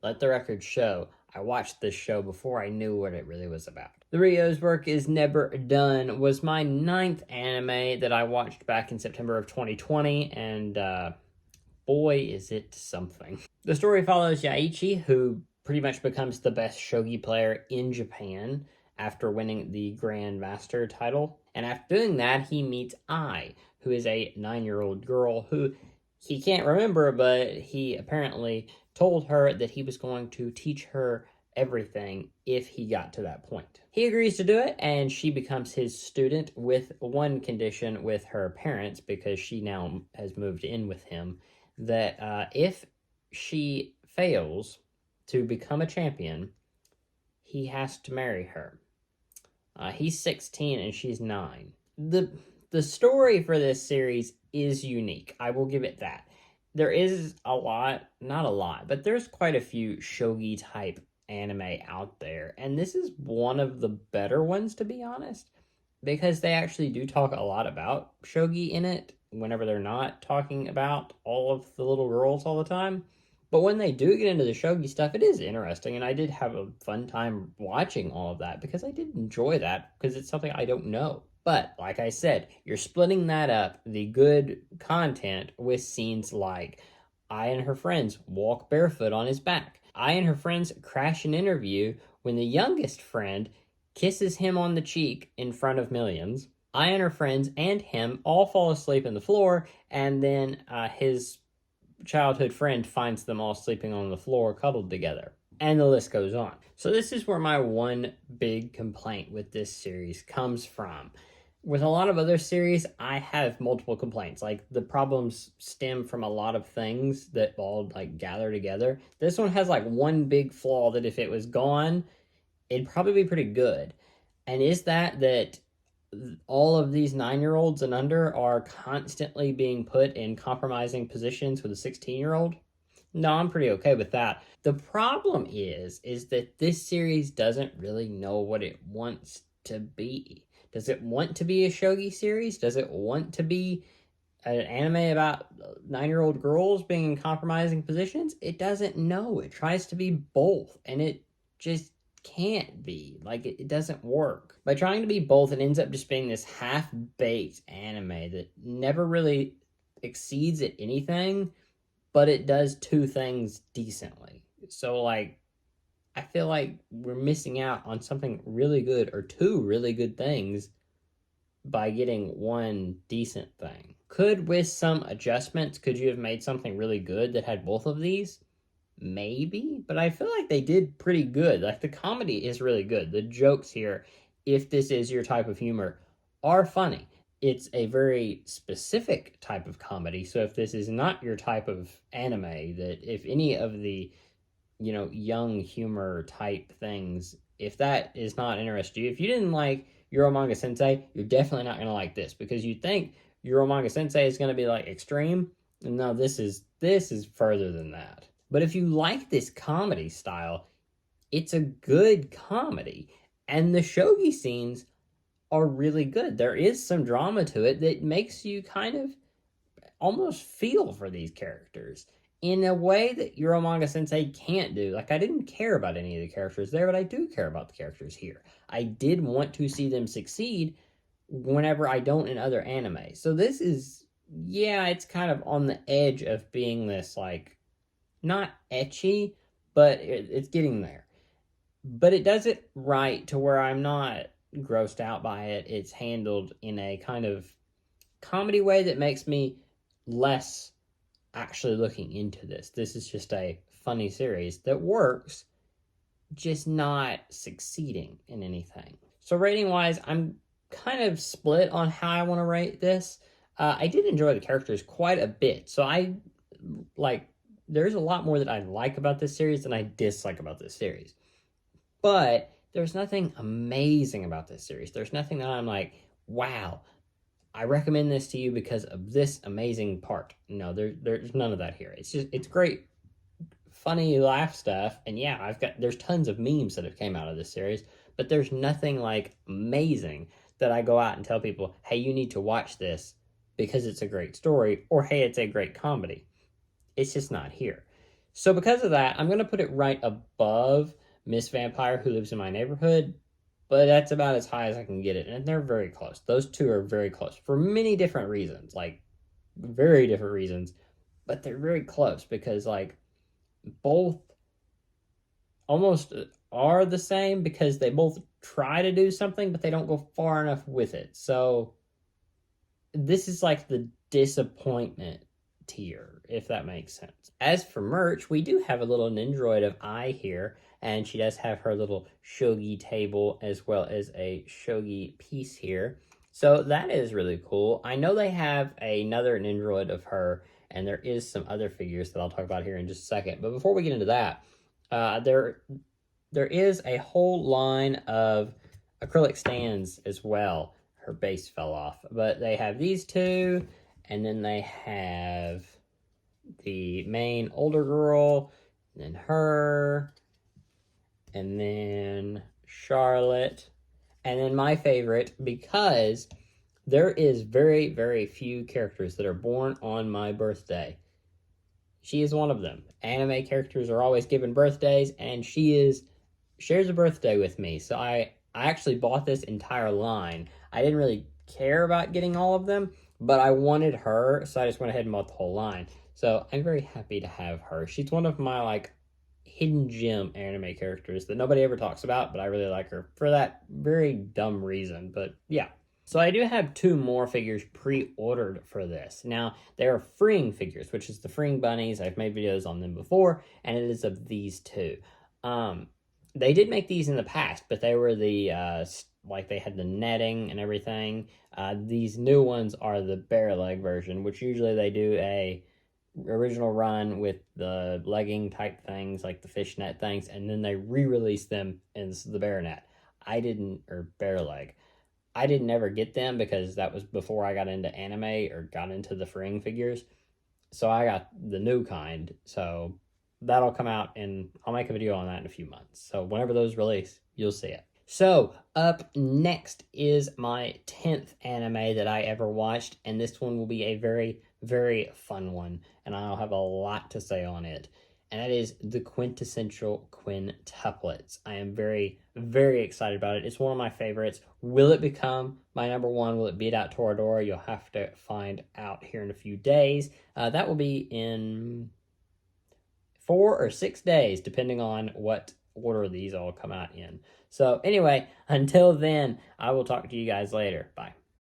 Let the record show, I watched this show before I knew what it really was about. The Ryuo's Work Is Never Done was my 9th anime that I watched back in September of 2020, and boy, is it something. The story follows Yaichi, who pretty much becomes the best shogi player in Japan after winning the Grand Master title. And after doing that, he meets Ai, who is a 9-year-old girl who he can't remember, but he apparently told her that he was going to teach her everything if he got to that point. He agrees to do it, and she becomes his student with one condition with her parents, because she now has moved in with him, that if she fails to become a champion, he has to marry her. He's 16 and she's 9. The story for this series is unique. I will give it that. There is a lot, not a lot, but there's quite a few shogi type anime out there, and this is one of the better ones, to be honest, because they actually do talk a lot about shogi in it whenever they're not talking about all of the little girls all the time. But when they do get into the shogi stuff, it is interesting, and I did have a fun time watching all of that because I did enjoy that because it's something I don't know. But like I said, you're splitting that up, the good content, with scenes like Ai and her friends walk barefoot on his back. Ai and her friends crash an interview when the youngest friend kisses him on the cheek in front of millions. Ai and her friends and him all fall asleep on the floor, and then his childhood friend finds them all sleeping on the floor cuddled together. And the list goes on. So this is where my one big complaint with this series comes from. With a lot of other series, I have multiple complaints. Like, the problems stem from a lot of things that all like gather together. This one has like one big flaw that if it was gone, it'd probably be pretty good. And is that all of these 9-year-olds and under are constantly being put in compromising positions with a 16-year-old. No, I'm pretty okay with that. The problem is that this series doesn't really know what it wants to be. Does it want to be a shogi series? Does it want to be an anime about 9-year-old girls being in compromising positions? It doesn't know. It tries to be both, and it just can't be. Like, it doesn't work. By trying to be both, it ends up just being this half-baked anime that never really exceeds at anything, but it does two things decently. So, like, I feel like we're missing out on something really good, or two really good things, by getting one decent thing. With some adjustments, could you have made something really good that had both of these? Maybe, but I feel like they did pretty good. Like, the comedy is really good. The jokes here, if this is your type of humor, are funny. It's a very specific type of comedy, so if this is not your type of anime, that if any of the, young humor type things, if that is not interest you, if you didn't like Euro Manga Sensei, you're definitely not going to like this, because you think Euro Manga Sensei is going to be like extreme. No, this is further than that. But if you like this comedy style, it's a good comedy. And the shogi scenes are really good. There is some drama to it that makes you kind of almost feel for these characters in a way that Euro Manga Sensei can't do. Like, I didn't care about any of the characters there, but I do care about the characters here. I did want to see them succeed whenever I don't in other anime. So this is, yeah, it's kind of on the edge of being this, like, not ecchi, but it's getting there. But it does it right to where I'm not grossed out by it. It's handled in a kind of comedy way that makes me less actually looking into this. This is just a funny series that works, just not succeeding in anything. So rating wise, I'm kind of split on how I want to rate this. I did enjoy the characters quite a bit. So there's a lot more that I like about this series than I dislike about this series. But there's nothing amazing about this series. There's nothing that I'm like, wow, I recommend this to you because of this amazing part. No, there's none of that here. It's great, funny laugh stuff. And yeah, there's tons of memes that have came out of this series, but there's nothing like amazing that I go out and tell people, hey, you need to watch this because it's a great story, or hey, it's a great comedy. It's just not here. So because of that, I'm going to put it right above Miss Vampire Who Lives in My Neighborhood, but that's about as high as I can get it, and they're very close. Those two are very close for many different reasons, like very different reasons, but they're very close because like both almost are the same because they both try to do something, but they don't go far enough with it. So this is like the disappointment tier, if that makes sense. As for merch, we do have a little Nindroid of Ai here, and she does have her little Shogi table as well as a Shogi piece here. So that is really cool. I know they have another Nindroid of her, and there is some other figures that I'll talk about here in just a second. But before we get into that, there is a whole line of acrylic stands as well. Her base fell off, but they have these two, and then they have the main older girl, and then her, and then Charlotte, and then my favorite, because there is very, very few characters that are born on my birthday. She is one of them. Anime characters are always given birthdays, and she shares a birthday with me. So I actually bought this entire line. I didn't really care about getting all of them, but I wanted her, so I just went ahead and bought the whole line. So I'm very happy to have her. She's one of my like hidden gem anime characters that nobody ever talks about, but I really like her for that very dumb reason. But yeah. So I do have two more figures pre-ordered for this. Now, they are freeing figures, which is the freeing bunnies. I've made videos on them before, and it is of these two. They did make these in the past, but they were the, like they had the netting and everything. These new ones are the bare leg version, which usually they do a original run with the legging type things, like the fishnet things, and then they re-release them in the bare net. Or bare leg. I didn't ever get them because that was before I got into anime or got into the freeing figures. So I got the new kind. So that'll come out, and I'll make a video on that in a few months. So whenever those release, you'll see it. So up next is my 10th anime that I ever watched, and this one will be a very, very fun one, and I'll have a lot to say on it. And that is the quintessential quintuplets. I am very, very excited about it. It's one of my favorites. Will it become my number one? Will it beat out Toradora? You'll have to find out here in a few days. That will be in 4 or 6 days, depending on what order these all come out in. So anyway, until then, I will talk to you guys later. Bye.